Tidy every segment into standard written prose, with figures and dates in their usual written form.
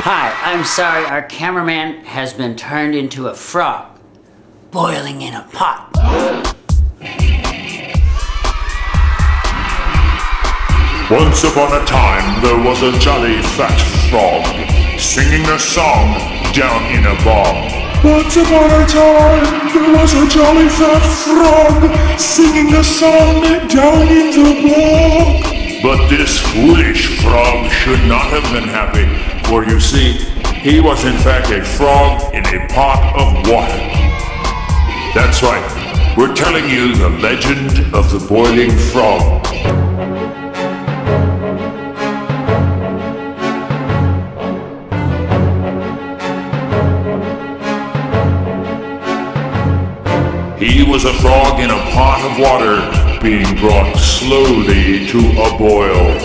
Hi, I'm sorry, our cameraman has been turned into a frog, boiling in a pot. Once upon a time, there was a jolly fat frog, singing a song down in a bog. Once upon a time, there was a jolly fat frog, singing a song down in the bog. But this foolish frog should not have been happy, for you see, he was in fact a frog in a pot of water. That's right, we're telling you the legend of the boiling frog. He was a frog in a pot of water, being brought slowly to a boil.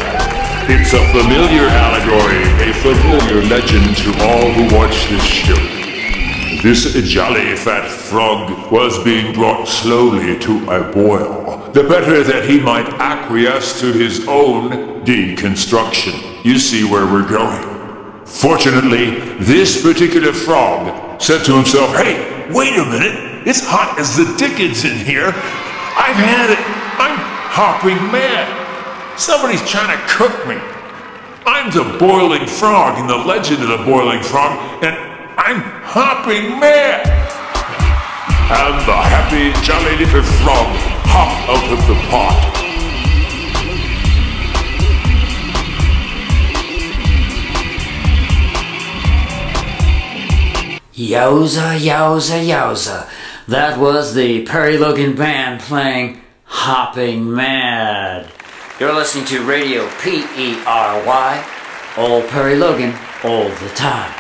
It's a familiar allegory, a familiar legend to all who watch this show. This jolly fat frog was being brought slowly to a boil, the better that he might acquiesce to his own deconstruction. You see where we're going. Fortunately, this particular frog said to himself, "Hey, wait a minute. It's hot as the dickens in here. I've had it. I'm hopping mad. Somebody's trying to cook me. I'm the boiling frog in the legend of the boiling frog, and I'm hopping mad." And the happy, jolly little frog hopped out of the pot. Yowza, yowza, yowza. That was the Perry Logan Band playing Hopping Mad. You're listening to Radio PERY, Old Perry Logan, all the time.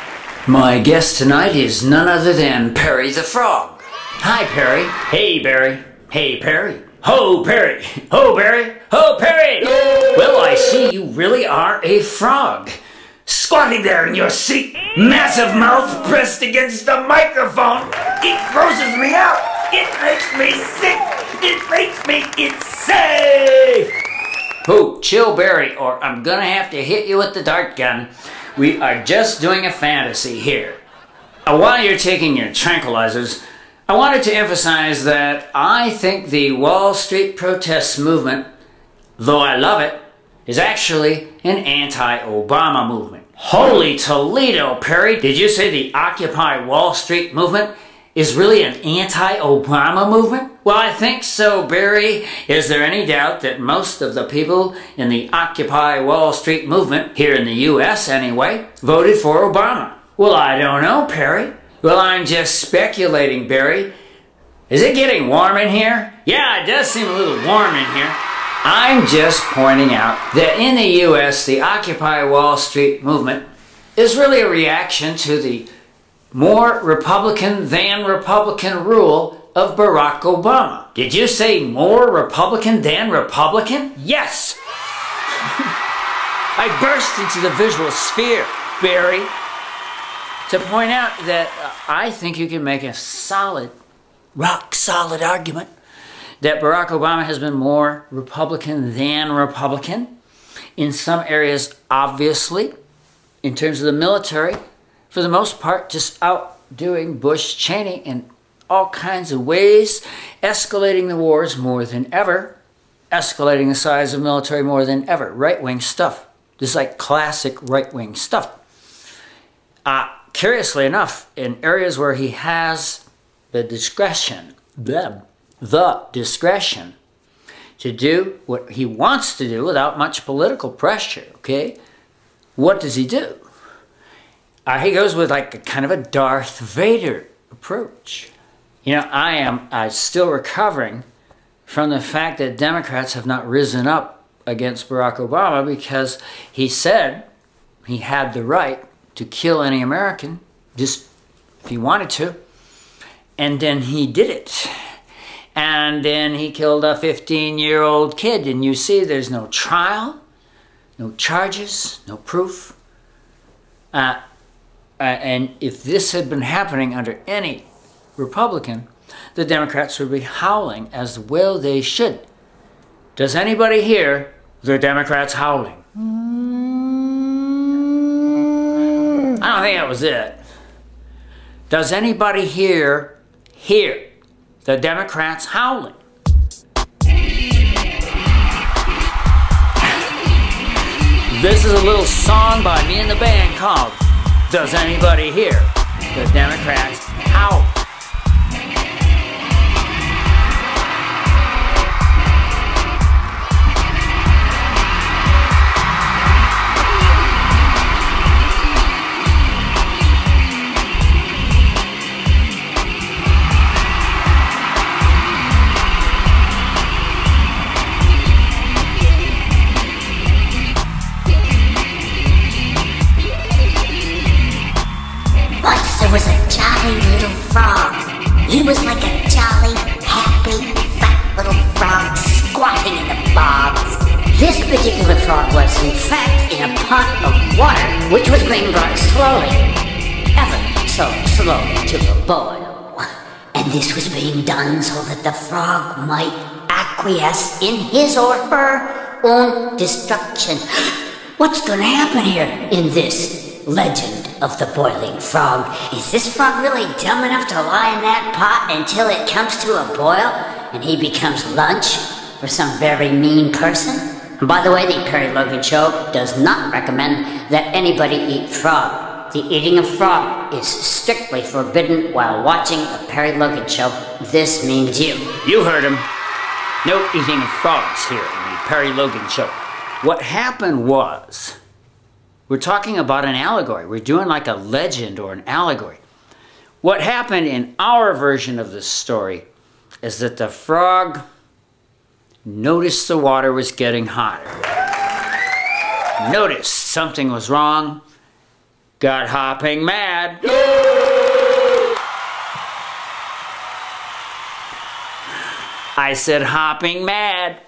My guest tonight is none other than Perry the Frog. Hi, Perry. Hey, Barry. Hey, Perry. Ho, Perry. Ho, Barry. Ho, Perry. Well, I see you really are a frog. Squatting there in your seat, massive mouth pressed against the microphone. It grosses me out. It makes me sick. It makes me insane. Oh, chill, Barry, or I'm gonna have to hit you with the dart gun. We are just doing a fantasy here. While you're taking your tranquilizers, I wanted to emphasize that I think the Wall Street protest movement, though I love it, is actually an anti-Obama movement. Holy Toledo, Perry! Did you say the Occupy Wall Street movement is really an anti-Obama movement? Well, I think so, Barry. Is there any doubt that most of the people in the Occupy Wall Street movement, here in the U.S. anyway, voted for Obama? Well, I don't know, Perry. Well, I'm just speculating, Barry. Is it getting warm in here? Yeah, it does seem a little warm in here. I'm just pointing out that in the U.S., the Occupy Wall Street movement is really a reaction to the more Republican than Republican rule of Barack Obama. Did you say more Republican than Republican? Yes! I burst into the visual sphere, Barry, to point out that I think you can make a solid, rock-solid argument that Barack Obama has been more Republican than Republican. In some areas, obviously, in terms of the military, for the most part, just outdoing Bush Cheney in all kinds of ways, escalating the wars more than ever, escalating the size of military more than ever. Right-wing stuff. Just like classic right-wing stuff. Curiously enough, in areas where he has the discretion, the discretion to do what he wants to do without much political pressure, okay? What does he do? He goes with like a kind of a Darth Vader approach. You know, I'm still recovering from the fact that Democrats have not risen up against Barack Obama because he said he had the right to kill any American, just if he wanted to, and then he did it. And then he killed a 15-year-old kid. And you see there's no trial, no charges, no proof. And if this had been happening under any Republican, the Democrats would be howling as well they should. Does anybody hear the Democrats howling? I don't think that was it. Does anybody hear the Democrats howling? This is a little song by me and the band called Does Anybody Hear the Democrats Howl? There was a jolly little frog. He was like a jolly, happy, fat little frog squatting in the bog. This particular frog was, in fact, in a pot of water, which was being brought slowly, ever so slowly to a boil. And this was being done so that the frog might acquiesce in his or her own destruction. What's going to happen here in this legend of the boiling frog? Is this frog really dumb enough to lie in that pot until it comes to a boil and he becomes lunch for some very mean person? And by the way, the Perry Logan Show does not recommend that anybody eat frog. The eating of frog is strictly forbidden while watching the Perry Logan Show. This means you. You heard him. No eating of frogs here in the Perry Logan Show. What happened was, we're talking about an allegory. We're doing like a legend or an allegory. What happened in our version of this story is that the frog noticed the water was getting hotter. Noticed something was wrong. Got hopping mad. I said hopping mad.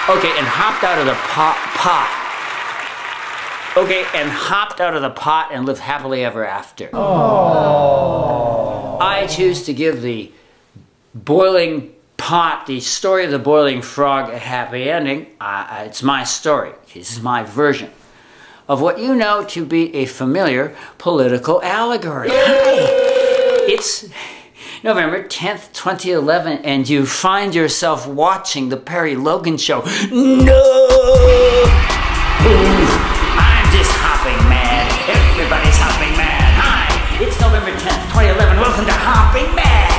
Okay, and hopped out of the pot. Okay, and hopped out of the pot and lived happily ever after. Aww. I choose to give the boiling pot, the story of the boiling frog, a happy ending. It's my story. This is my version of what you know to be a familiar political allegory. It's November 10th, 2011, and you find yourself watching the Perry Logan Show. No! Ooh, I'm just hopping mad. Everybody's hopping mad. Hi, it's November 10th, 2011. Welcome to Hopping Mad.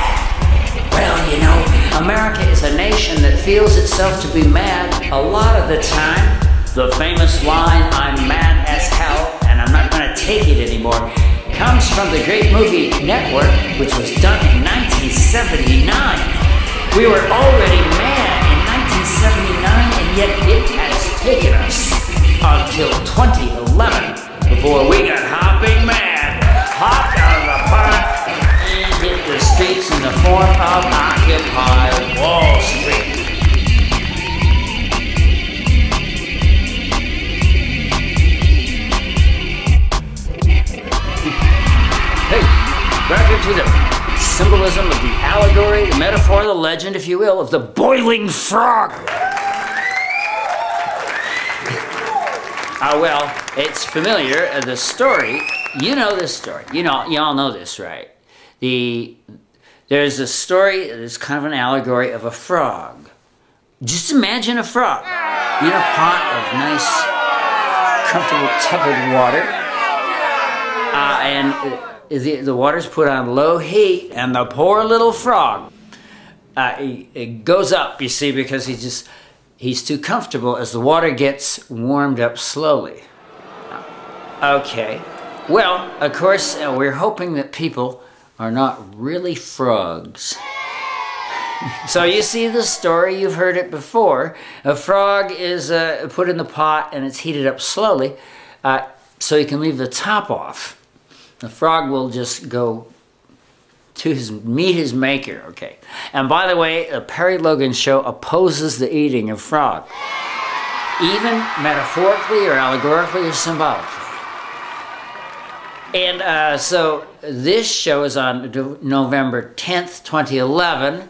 Well, you know, America is a nation that feels itself to be mad a lot of the time. The famous line, I'm mad as hell, and I'm not going to take it anymore, comes from the great movie Network, which was done in 1979. We were already mad in 1979, and yet it has taken us until 2011 before we got hopping mad, hopped out of the pot, and hit the streets in the form of Occupy Wall Street. Back into the symbolism of the allegory, the metaphor, the legend, if you will, of the boiling frog. Well, it's familiar, the story, you know this story. You all know this, right? There's a story, it's kind of an allegory of a frog. Just imagine a frog in a pot of nice, comfortable, tepid water. And the water's put on low heat, and the poor little frog, it goes up, you see, because he's too comfortable as the water gets warmed up slowly. Okay, well, of course, we're hoping that people are not really frogs. So you see the story, you've heard it before. A frog is put in the pot and it's heated up slowly, so you can leave the top off. The frog will just go to meet his maker, okay? And by the way, the Perry Logan Show opposes the eating of frog, even metaphorically or allegorically or symbolically. And so this show is on November 10th, 2011.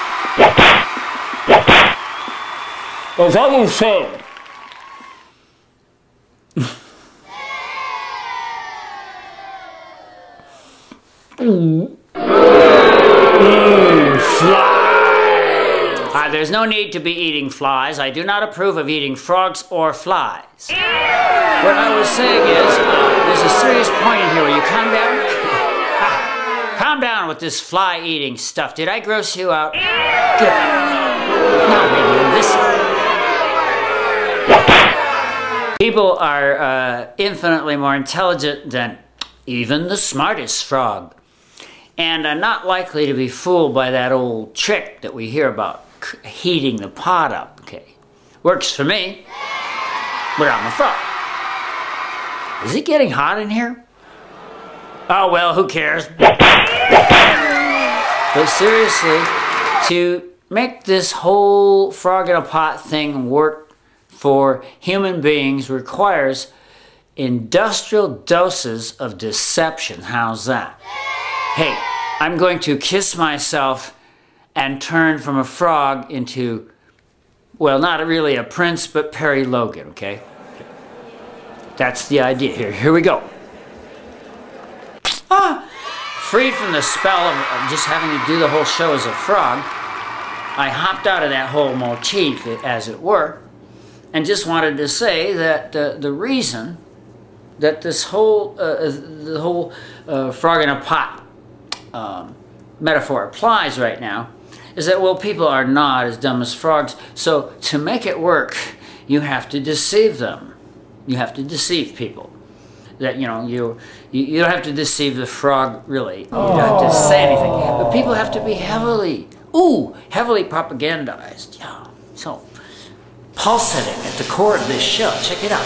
As I was saying, flies! There's no need to be eating flies. I do not approve of eating frogs or flies. What I was saying is, there's a serious point in here. Will you calm down? Calm down with this fly-eating stuff. Did I gross you out? Good. Now maybe you'll listen. People are infinitely more intelligent than even the smartest frog, and are not likely to be fooled by that old trick that we hear about, heating the pot up, okay? Works for me, but I'm a frog. Is it getting hot in here? Oh, well, who cares? But seriously, to make this whole frog in a pot thing work for human beings requires industrial doses of deception. How's that? Hey, I'm going to kiss myself and turn from a frog into, well, not really a prince, but Perry Logan, okay? That's the idea here. Here we go. Freed from the spell of just having to do the whole show as a frog, I hopped out of that whole motif, as it were, and just wanted to say that the reason that this whole frog in a pot metaphor applies right now is that, well, people are not as dumb as frogs, so to make it work, you have to deceive them. You have to deceive people. That, you know, you don't have to deceive the frog, really. You don't have to say anything. But people have to be heavily propagandized. Yeah. So, pulsating at the core of this show. Check it out.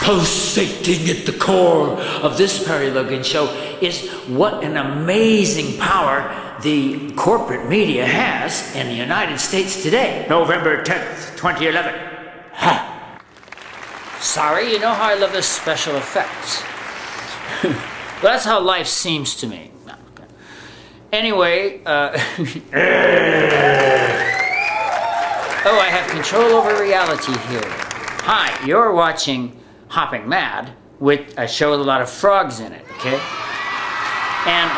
Pulsating at the core of this Perry Logan show is what an amazing power the corporate media has in the United States today. November 10th, 2011. Ha! Sorry, you know how I love the special effects. That's how life seems to me. Anyway, oh, I have control over reality here. Hi, you're watching Hopping Mad, with a show with a lot of frogs in it, okay? And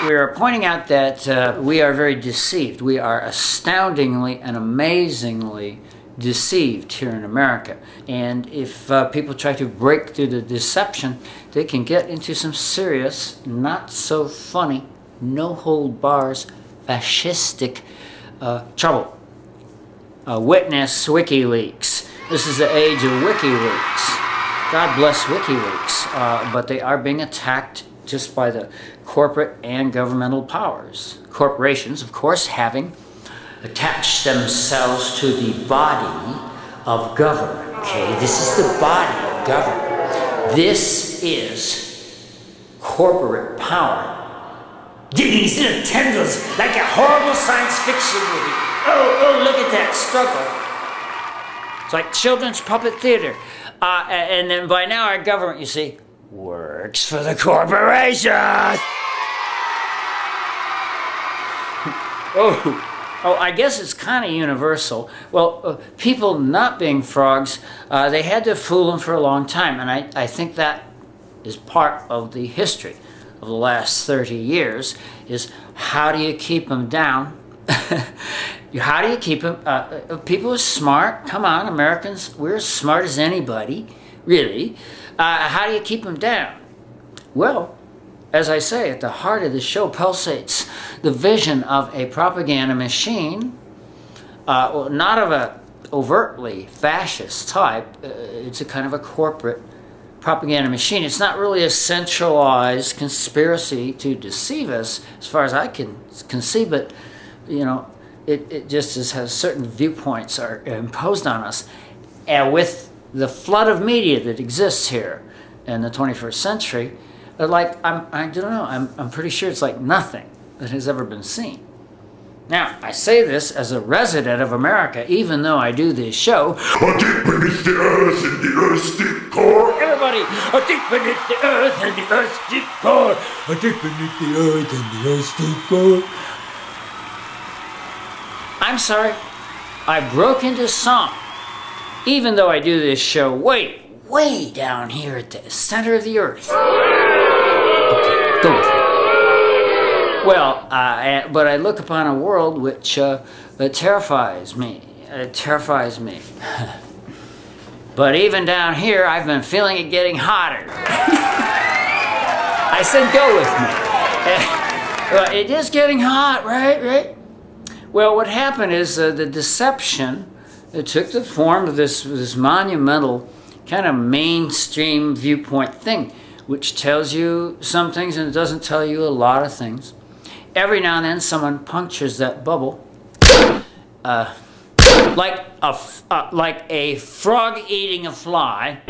we are pointing out that we are very deceived. We are astoundingly and amazingly deceived here in America. And if people try to break through the deception, they can get into some serious, not so funny, no hold bars, fascistic trouble. Witness WikiLeaks. This is the age of WikiLeaks. God bless WikiLeaks, but they are being attacked just by the corporate and governmental powers. Corporations, of course, having attached themselves to the body of government. Okay, this is the body of government. This is corporate power. Digging into the tendrils like a horrible science fiction movie. Oh, look at that struggle. It's like children's puppet theater. And then by now our government, you see, works for the corporation. Oh, I guess it's kind of universal. Well, people not being frogs, they had to fool them for a long time. And I think that is part of the history of the last 30 years, is how do you keep them down? How do you keep them? People are smart. Come on, Americans, we're as smart as anybody, really. How do you keep them down? Well, as I say, at the heart of the show pulsates the vision of a propaganda machine, not of a overtly fascist type. It's a kind of a corporate propaganda machine. It's not really a centralized conspiracy to deceive us, as far as I can conceive it. You know, it just has certain viewpoints are imposed on us. And with the flood of media that exists here in the 21st century, like, I don't know, I'm pretty sure it's like nothing that has ever been seen. Now, I say this as a resident of America, even though I do this show. Deep beneath the earth and the earth's deep core. Everybody, deep beneath the earth and the earth's deep core. deep beneath the earth and the earth's deep core. I'm sorry, I broke into song even though I do this show way down here at the center of the earth. Okay, go with me. Well, but I look upon a world which terrifies me. It terrifies me. But even down here, I've been feeling it getting hotter. I said go with me. It is getting hot, right? Well, what happened is the deception took the form of this monumental kind of mainstream viewpoint thing, which tells you some things and it doesn't tell you a lot of things. Every now and then someone punctures that bubble, like a frog eating a fly.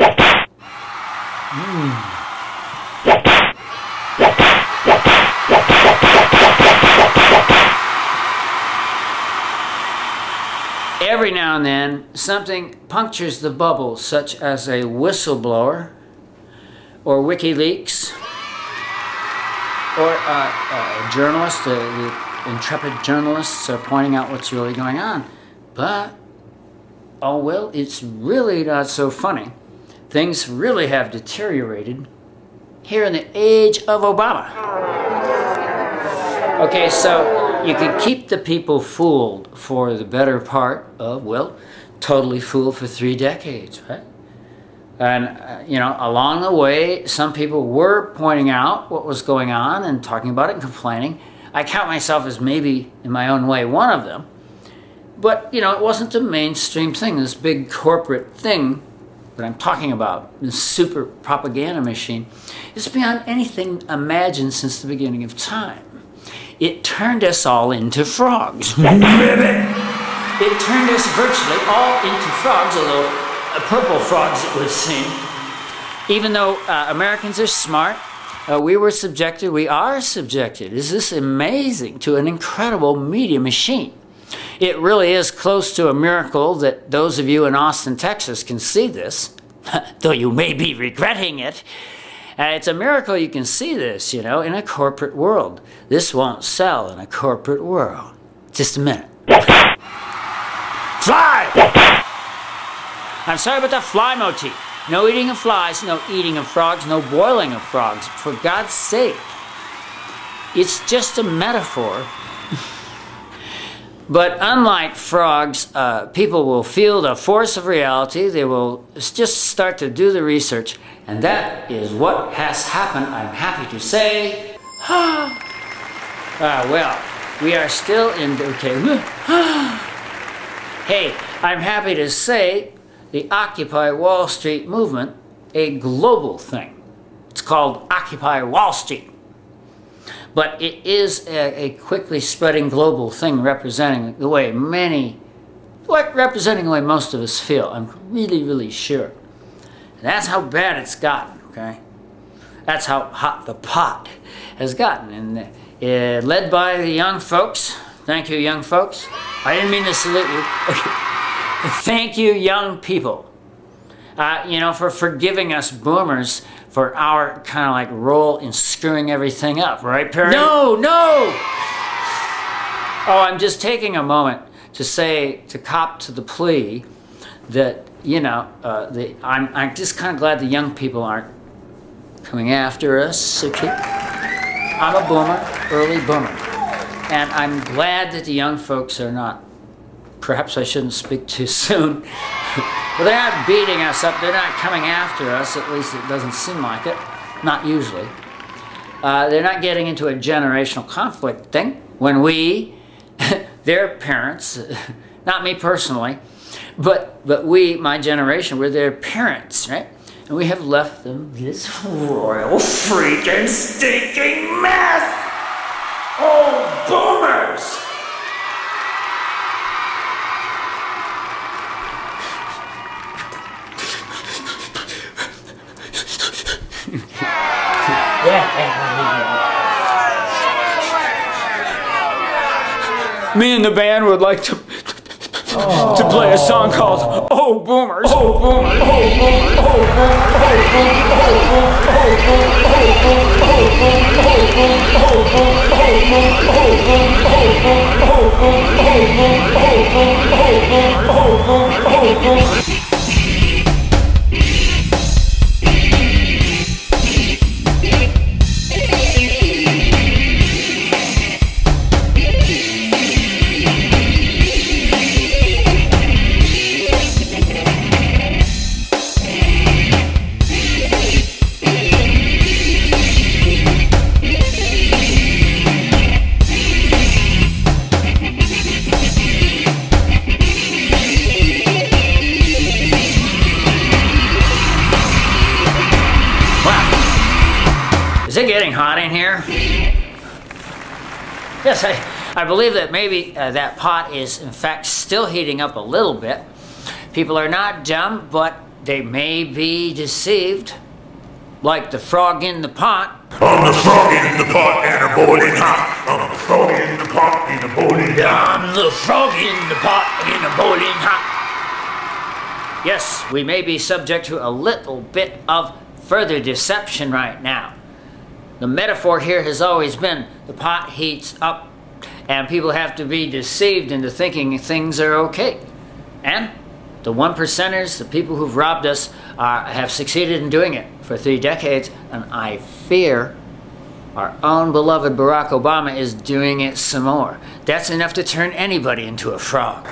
Every now and then something punctures the bubble, such as a whistleblower, or WikiLeaks, or a journalist, the intrepid journalists are pointing out what's really going on. But, oh well, it's really not so funny. Things really have deteriorated here in the age of Obama. Okay, so you could keep the people fooled for the better part of, well, totally fooled for 3 decades, right? And, you know, along the way, some people were pointing out what was going on and talking about it and complaining. I count myself as maybe, in my own way, one of them. But, you know, it wasn't a mainstream thing, this big corporate thing that I'm talking about, this super propaganda machine. It's beyond anything imagined since the beginning of time. It turned us all into frogs. It turned us virtually all into frogs, although purple frogs it would seem. Even though Americans are smart, we are subjected, is this amazing, to an incredible media machine. It really is close to a miracle that those of you in Austin, Texas can see this, though you may be regretting it. It's a miracle you can see this, you know, in a corporate world. This won't sell in a corporate world. Just a minute. Fly! I'm sorry about the fly motif. No eating of flies, no eating of frogs, no boiling of frogs. For God's sake. It's just a metaphor. But unlike frogs, people will feel the force of reality. They will just start to do the research. And that is what has happened, I'm happy to say. Well, we are still in, okay. Hey, I'm happy to say the Occupy Wall Street movement, a global thing. It's called Occupy Wall Street. But it is a quickly spreading global thing representing the way representing the way most of us feel. I'm really sure. And that's how bad it's gotten, okay? That's how hot the pot has gotten. And led by the young folks. Thank you, young folks. I didn't mean to salute you. Thank you, young people. You know, for forgiving us boomers for our kind of like role in screwing everything up, right, Perry? No! Oh, I'm just taking a moment to say, to cop to the plea that, you know, I'm just kind of glad the young people aren't coming after us, okay? I'm a boomer, early boomer. And I'm glad that the young folks are not, perhaps I shouldn't speak too soon, but they're not beating us up, they're not coming after us, at least it doesn't seem like it, not usually. They're not getting into a generational conflict thing when we, their parents, not me personally, but we, my generation, we're their parents, right? And we have left them this royal freaking stinking mess! Oh, boomers! Me and the band would like to play a song called "Oh Boomers." Oh Boomers. Oh Boomers. Oh Boomers. Oh Boomers. Oh Boomers. getting hot in here? Yes, I believe that maybe that pot is in fact still heating up a little bit. People are not dumb, but they may be deceived. Like the frog in the pot. I'm the frog in the pot and a boiling hot. I'm the frog in the pot and a boiling hot. I'm the frog in the pot and a boiling hot. Yes, we may be subject to a little bit of further deception right now. The metaphor here has always been the pot heats up and people have to be deceived into thinking things are okay. And the 1%ers, the people who've robbed us, have succeeded in doing it for 3 decades, and I fear our own beloved Barack Obama is doing it some more. That's enough to turn anybody into a frog.